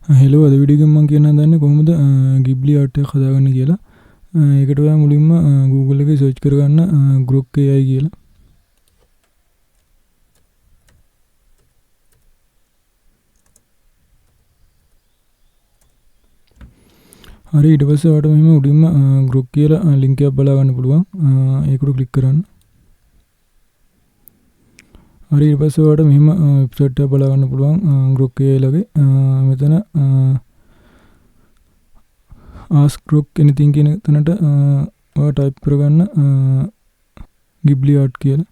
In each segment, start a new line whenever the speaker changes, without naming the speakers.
Hello අද video එකෙන් මම කියන්න හදන්නේ කොහොමද Ghibli art එක හදාගන්නේ කියලා. ඒකට ඔයා මුලින්ම Google එකේ search කරගන්න Grok AI කියලා. හරි ඊට පස්සේ ඔයාලට මෙහෙම උඩින්ම Grok කියලා link එකක් බලා ගන්න පුළුවන්. ඒකට ක්ලික් කරන්න. හරි ඊට පස්සේ ඔයාලට මෙහෙම වෙබ්සයිට් එකක් බලා ගන්න පුළුවන් Grok AI ලගේ. මෙතන ask Grok anything කියන තැනට ඔයා ටයිප් කරගන්න Ghibli art කියලා.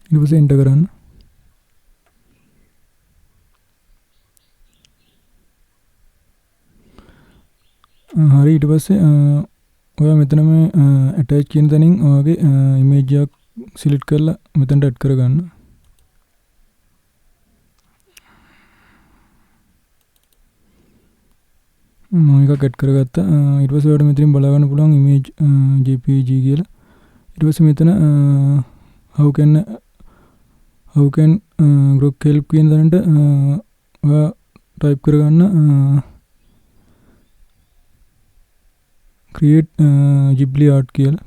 ඊට පස්සේ එන්ටර් කරන්න. හරි ඊට පස්සේ ඔයා මෙතන මේ attach කියන තැනින් ඔයාගේ image එකක් select කරලා මෙතනට add කරගන්න. මම එකක් add කරගත්තා. ඊට පස්සේ ඔයාලට මෙතනින් බලා ගන්න පුළුවන් image jpeg කියලා. ඊට පස්සේ මෙතන how can Grok help කියන තැනට ඔයා type කරගන්න create Ghibli art කියලා.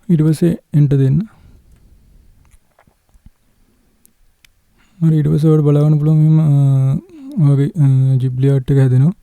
ඊට පස්සේ enter දෙන්න. හරි ඊට පස්සේ ඔයාලට බලා ගන්න පුළුවන් මෙහෙම ඔයාගේ Ghibli art එක හැදෙනවා.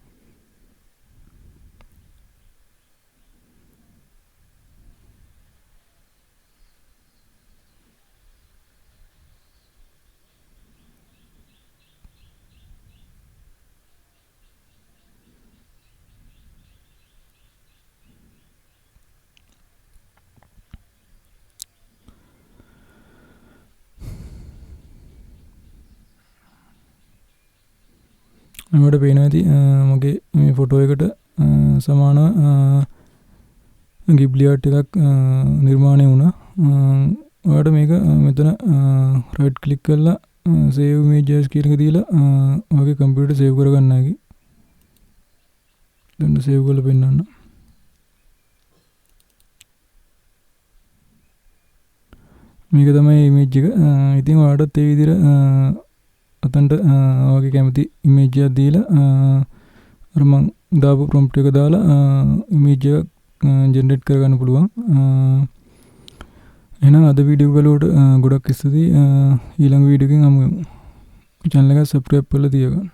ඔයාලට පේනවා ඇති මගේ මේ ෆොටෝ එකට සමාන Ghibli art එකක් නිර්මාණය වුණා. ඔයාලට මේක මෙතන right click කරලා save images කියන එක දීලා ඔයාගේ කම්පියුටර් save කරගන්න හැකි. දැන් save කරලා පෙන්නන්න. මේක තමයි image එක. ඉතින් ඔයාලටත් ඒ විදිහට අතන්ට ඔයාගේ කැමති image එකක් දීලා අර මං දාපු prompt එක දාලා image එක generate කරගන්න පුළුවන්. එහෙනම් අද වීඩියෝ බලුවට ගොඩක් ස්තුතියි. ඊළඟ වීඩියෝ එකකින් හමු වෙමු. channel එක subscribe කරලා තියගන්න.